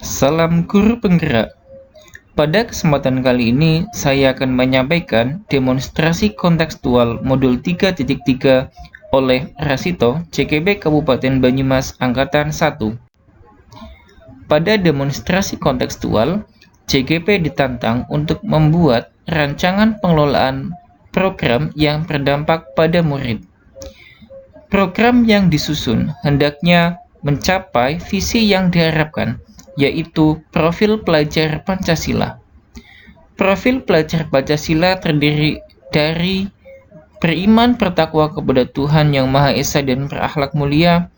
Salam guru penggerak. Pada kesempatan kali ini, saya akan menyampaikan demonstrasi kontekstual modul 3.3 oleh Rasito, CKB Kabupaten Banyumas Angkatan 1. Pada demonstrasi kontekstual, CKP ditantang untuk membuat rancangan pengelolaan program yang berdampak pada murid. Program yang disusun hendaknya mencapai visi yang diharapkan, yaitu profil pelajar Pancasila. Profil pelajar Pancasila terdiri dari beriman bertakwa kepada Tuhan Yang Maha Esa dan berakhlak mulia,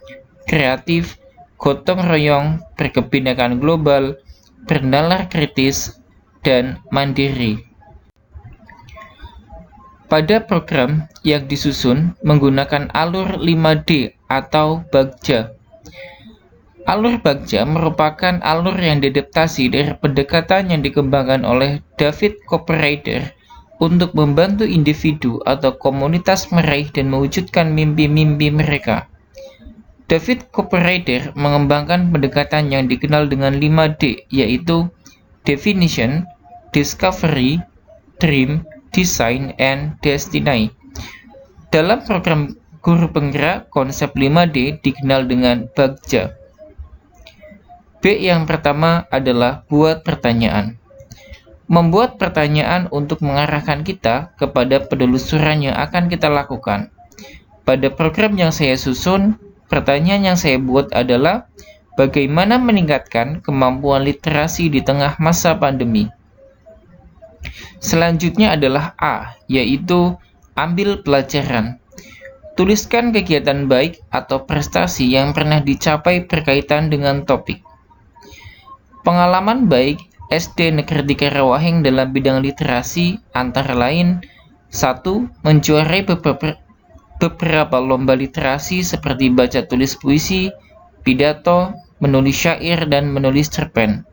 kreatif, gotong royong, berkebinekaan global, bernalar kritis, dan mandiri. Pada program yang disusun menggunakan alur 5D atau Bagja. Alur Bagja merupakan alur yang diadaptasi dari pendekatan yang dikembangkan oleh David Copperrider untuk membantu individu atau komunitas meraih dan mewujudkan mimpi-mimpi mereka. David Copperrider mengembangkan pendekatan yang dikenal dengan 5D, yaitu Definition, Discovery, Dream, Design, and Destiny. Dalam program guru penggerak, konsep 5D dikenal dengan Bagja. B yang pertama adalah buat pertanyaan. Membuat pertanyaan untuk mengarahkan kita kepada penelusuran yang akan kita lakukan. Pada program yang saya susun, pertanyaan yang saya buat adalah bagaimana meningkatkan kemampuan literasi di tengah masa pandemi. Selanjutnya adalah A, yaitu ambil pelajaran. Tuliskan kegiatan baik atau prestasi yang pernah dicapai berkaitan dengan topik. Pengalaman baik SD Negeri 3 Rawahing dalam bidang literasi antara lain 1. Menjuarai beberapa lomba literasi seperti baca tulis puisi, pidato, menulis syair, dan menulis cerpen.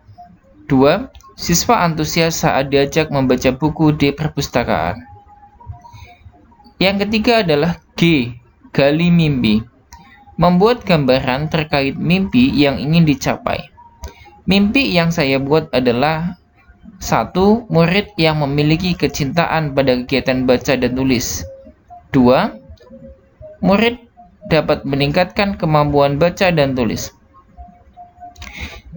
2. Siswa antusias saat diajak membaca buku di perpustakaan. Yang ketiga adalah G. Gali mimpi. Membuat gambaran terkait mimpi yang ingin dicapai. Mimpi yang saya buat adalah 1. Murid yang memiliki kecintaan pada kegiatan baca dan tulis. 2. Murid dapat meningkatkan kemampuan baca dan tulis.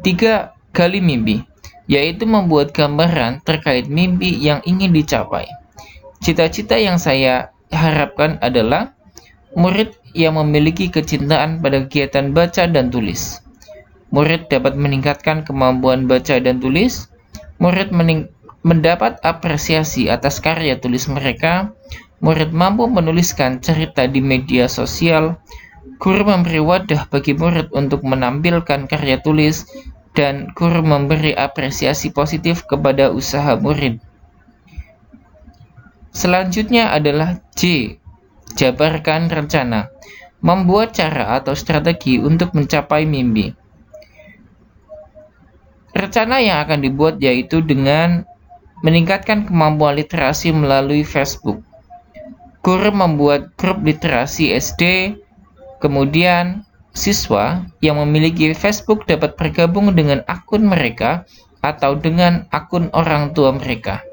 3. Gali mimpi, yaitu membuat gambaran terkait mimpi yang ingin dicapai. Cita-cita yang saya harapkan adalah murid yang memiliki kecintaan pada kegiatan baca dan tulis. Murid dapat meningkatkan kemampuan baca dan tulis. Murid mendapat apresiasi atas karya tulis mereka. Murid mampu menuliskan cerita di media sosial. Guru memberi wadah bagi murid untuk menampilkan karya tulis. Dan guru memberi apresiasi positif kepada usaha murid. Selanjutnya adalah J. Jabarkan rencana. Membuat cara atau strategi untuk mencapai mimpi. Rencana yang akan dibuat yaitu dengan meningkatkan kemampuan literasi melalui Facebook. Guru membuat grup literasi SD, kemudian siswa yang memiliki Facebook dapat bergabung dengan akun mereka atau dengan akun orang tua mereka.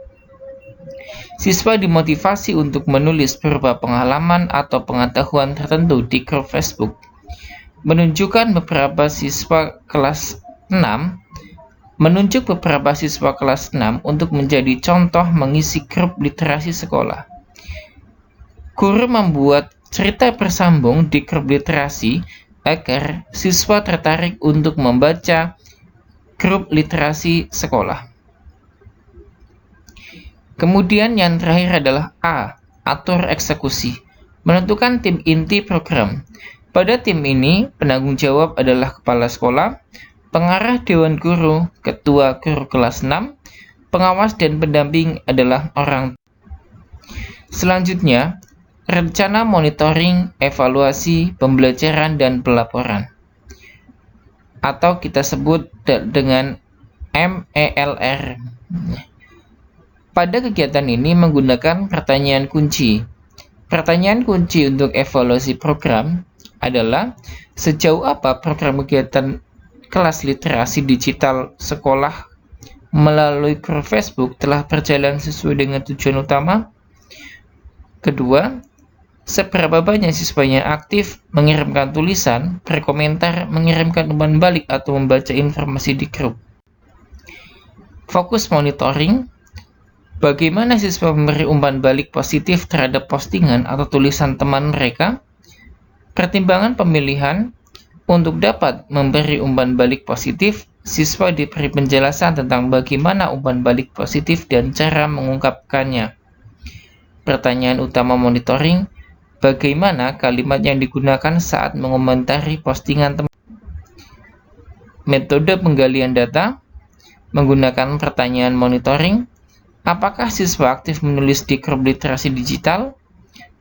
Siswa dimotivasi untuk menulis berupa pengalaman atau pengetahuan tertentu di grup Facebook. Menunjuk beberapa siswa kelas 6 untuk menjadi contoh mengisi grup literasi sekolah. Guru membuat cerita bersambung di grup literasi agar siswa tertarik untuk membaca grup literasi sekolah. Kemudian yang terakhir adalah A. Atur eksekusi. Menentukan tim inti program. Pada tim ini, penanggung jawab adalah kepala sekolah, pengarah dewan guru, ketua guru kelas 6, pengawas dan pendamping adalah orang tua. Selanjutnya, rencana monitoring, evaluasi, pembelajaran, dan pelaporan. Atau kita sebut dengan MELR. Pada kegiatan ini menggunakan pertanyaan kunci. Pertanyaan kunci untuk evaluasi program adalah sejauh apa program kegiatan kelas literasi digital sekolah melalui grup Facebook telah berjalan sesuai dengan tujuan utama? Kedua, seberapa banyak siswanya aktif mengirimkan tulisan, berkomentar, mengirimkan umpan balik, atau membaca informasi di grup? Fokus monitoring, bagaimana siswa memberi umpan balik positif terhadap postingan atau tulisan teman mereka? Pertimbangan pemilihan, untuk dapat memberi umpan balik positif, siswa diberi penjelasan tentang bagaimana umpan balik positif dan cara mengungkapkannya. Pertanyaan utama monitoring, bagaimana kalimat yang digunakan saat mengomentari postingan teman. Metode penggalian data, menggunakan pertanyaan monitoring, apakah siswa aktif menulis di grup literasi digital?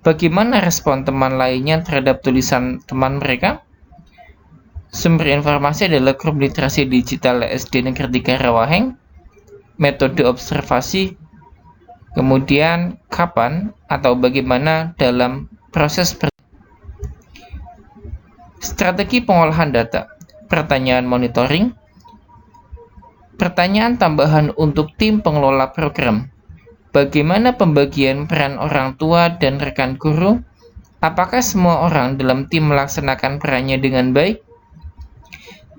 Bagaimana respon teman lainnya terhadap tulisan teman mereka? Sumber informasi adalah grup literasi digital SD Negeri 3 Rawaheng. Metode observasi, kemudian kapan atau bagaimana dalam proses strategi pengolahan data. Pertanyaan monitoring, pertanyaan tambahan untuk tim pengelola program. Bagaimana pembagian peran orang tua dan rekan guru? Apakah semua orang dalam tim melaksanakan perannya dengan baik?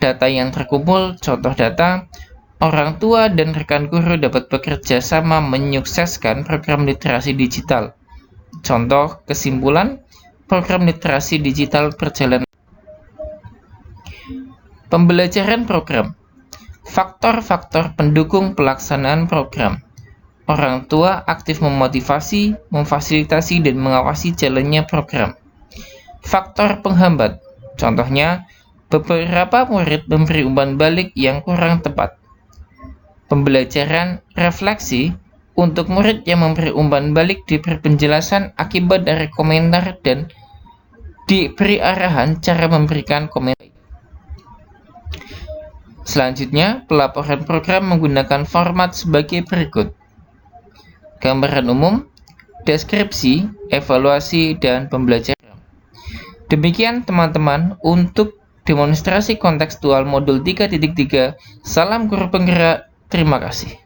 Data yang terkumpul, contoh data, orang tua dan rekan guru dapat bekerja sama menyukseskan program literasi digital. Contoh kesimpulan, program literasi digital berjalan. Pembelajaran program. Faktor-faktor pendukung pelaksanaan program. Orang tua aktif memotivasi, memfasilitasi, dan mengawasi jalannya program. Faktor penghambat. Contohnya, beberapa murid memberi umpan balik yang kurang tepat. Pembelajaran refleksi, untuk murid yang memberi umpan balik diberi penjelasan akibat dari komentar dan diberi arahan cara memberikan komentar. Selanjutnya, pelaporan program menggunakan format sebagai berikut. Gambaran umum, deskripsi, evaluasi, dan pembelajaran. Demikian teman-teman untuk demonstrasi kontekstual modul 3.3. Salam guru penggerak. Terima kasih.